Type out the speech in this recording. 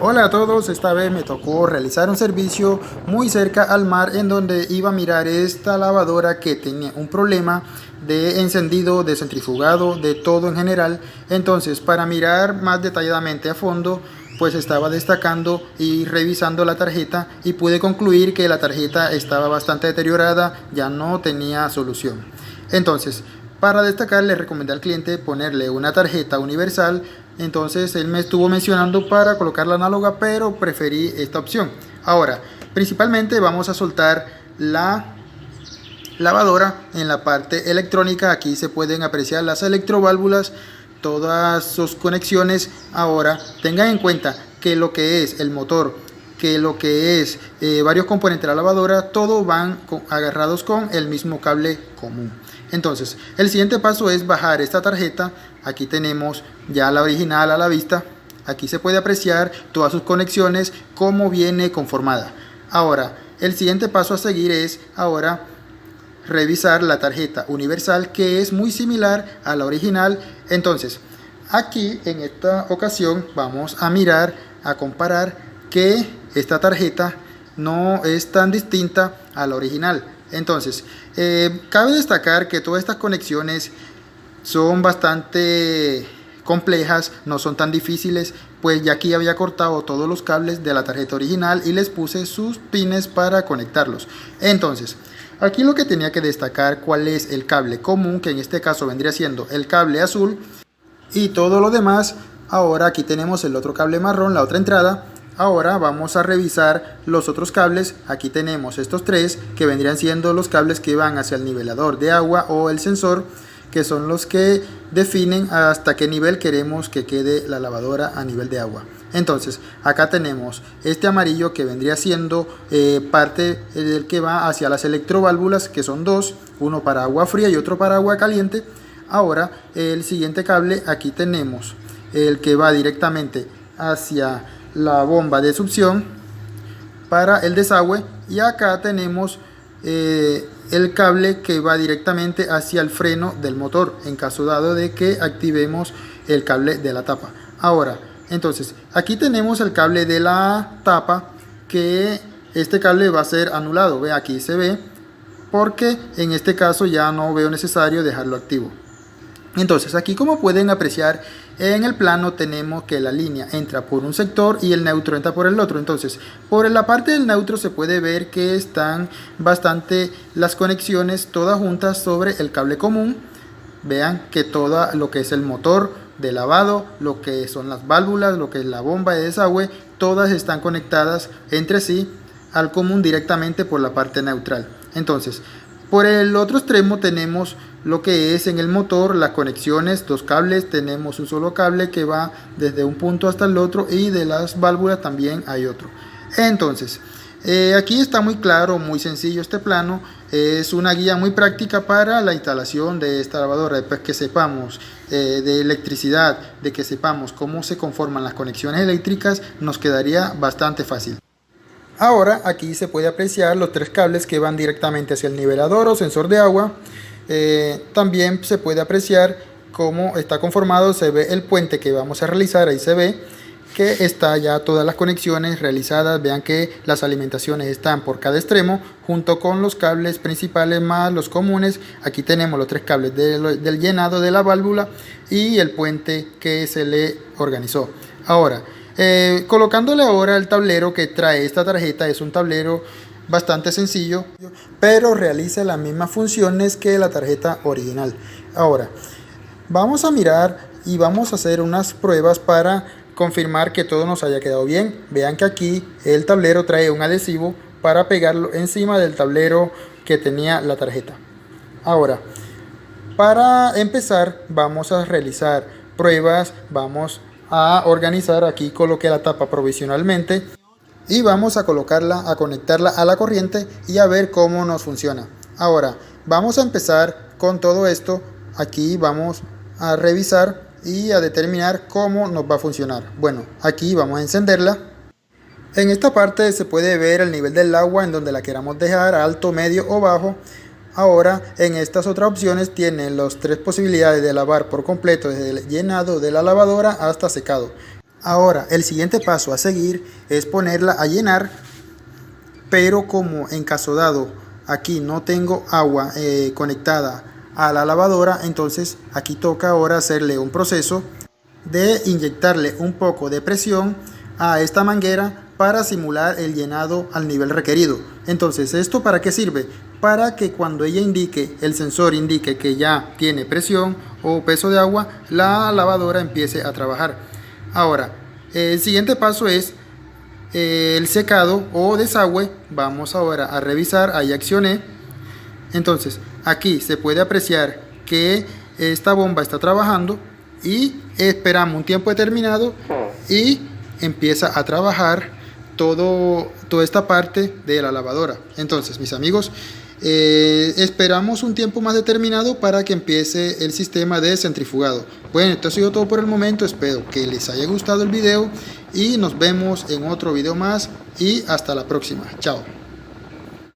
Hola a todos, esta vez me tocó realizar un servicio muy cerca al mar en donde iba a mirar esta lavadora que tenía un problema de encendido, de centrifugado, de todo en general. Entonces, para mirar más detalladamente a fondo, pues estaba destacando y revisando la tarjeta y pude concluir que la tarjeta estaba bastante deteriorada, ya no tenía solución. Entonces, para destacar le recomendé al cliente ponerle una tarjeta universal. Entonces él me estuvo mencionando para colocar la análoga, pero preferí esta opción. Ahora, principalmente vamos a soltar la lavadora en la parte electrónica. Aquí se pueden apreciar las electroválvulas, todas sus conexiones. Ahora, tengan en cuenta que lo que es el motor, que lo que es varios componentes de la lavadora, todos van agarrados con el mismo cable común. Entonces, el siguiente paso es bajar esta tarjeta. Aquí tenemos ya la original a la vista. Aquí se puede apreciar todas sus conexiones, cómo viene conformada. Ahora, el siguiente paso a seguir es ahora revisar la tarjeta universal, que es muy similar a la original. Entonces, aquí en esta ocasión vamos a mirar, a comparar que esta tarjeta no es tan distinta a la original. Entonces, cabe destacar que todas estas conexiones son bastante complejas, no son tan difíciles, pues ya aquí había cortado todos los cables de la tarjeta original y les puse sus pines para conectarlos. Entonces, aquí lo que tenía que destacar cuál es el cable común, que en este caso vendría siendo el cable azul, y todo lo demás. Ahora aquí tenemos el otro cable marrón, la otra entrada. Ahora vamos a revisar los otros cables. Aquí tenemos estos tres que vendrían siendo los cables que van hacia el nivelador de agua o el sensor, que son los que definen hasta qué nivel queremos que quede la lavadora a nivel de agua. Entonces, acá tenemos este amarillo que vendría siendo parte del que va hacia las electroválvulas, que son dos, uno para agua fría y otro para agua caliente. Ahora, el siguiente cable, aquí tenemos el que va directamente hacia la bomba de succión para el desagüe, y acá tenemos el cable que va directamente hacia el freno del motor en caso dado de que activemos el cable de la tapa. Ahora, entonces aquí tenemos el cable de la tapa, que este cable va a ser anulado. Ve, aquí se ve, porque en este caso ya no veo necesario dejarlo activo. Entonces aquí, como pueden apreciar en el plano, tenemos que la línea entra por un sector y el neutro entra por el otro. Entonces, por la parte del neutro se puede ver que están bastante las conexiones todas juntas sobre el cable común. Vean que todo lo que es el motor de lavado, lo que son las válvulas, lo que es la bomba de desagüe, todas están conectadas entre sí al común directamente por la parte neutral. Entonces, por el otro extremo tenemos lo que es en el motor, las conexiones, dos cables. Tenemos un solo cable que va desde un punto hasta el otro, y de las válvulas también hay otro. Entonces, aquí está muy claro, muy sencillo este plano. Es una guía muy práctica para la instalación de esta lavadora. Después que sepamos de electricidad, de que sepamos cómo se conforman las conexiones eléctricas, nos quedaría bastante fácil. Ahora aquí se puede apreciar los tres cables que van directamente hacia el nivelador o sensor de agua. También se puede apreciar cómo está conformado. Se ve el puente que vamos a realizar. Ahí se ve que está ya todas las conexiones realizadas. Vean que las alimentaciones están por cada extremo, junto con los cables principales más los comunes. Aquí tenemos los tres cables del llenado de la válvula y el puente que se le organizó. Ahora, colocándole ahora el tablero que trae esta tarjeta. Es un tablero bastante sencillo, pero realiza las mismas funciones que la tarjeta original. Ahora vamos a mirar y vamos a hacer unas pruebas para confirmar que todo nos haya quedado bien. Vean que aquí el tablero trae un adhesivo para pegarlo encima del tablero que tenía la tarjeta. Ahora, para empezar, vamos a realizar pruebas. Vamos a organizar. Aquí coloqué la tapa provisionalmente y vamos a colocarla, a conectarla a la corriente y a ver cómo nos funciona. Ahora vamos a empezar con todo esto. Aquí vamos a revisar y a determinar cómo nos va a funcionar. Bueno, aquí vamos a encenderla. En esta parte se puede ver el nivel del agua en donde la queramos dejar, alto, medio o bajo. Ahora en estas otras opciones tienen las tres posibilidades de lavar por completo desde el llenado de la lavadora hasta secado. Ahora el siguiente paso a seguir es ponerla a llenar, pero como en caso dado aquí no tengo agua conectada a la lavadora, entonces aquí toca ahora hacerle un proceso de inyectarle un poco de presión a esta manguera para simular el llenado al nivel requerido. Entonces, ¿esto para qué sirve? Para que cuando ella indique, el sensor indique que ya tiene presión o peso de agua, la lavadora empiece a trabajar. Ahora, el siguiente paso es el secado o desagüe. Vamos ahora a revisar, ahí accioné. Entonces, aquí se puede apreciar que esta bomba está trabajando y esperamos un tiempo determinado y empieza a trabajar toda esta parte de la lavadora. Entonces, mis amigos, esperamos un tiempo más determinado para que empiece el sistema de centrifugado. Bueno, esto ha sido todo por el momento. Espero que les haya gustado el video y nos vemos en otro video más y hasta la próxima. Chao.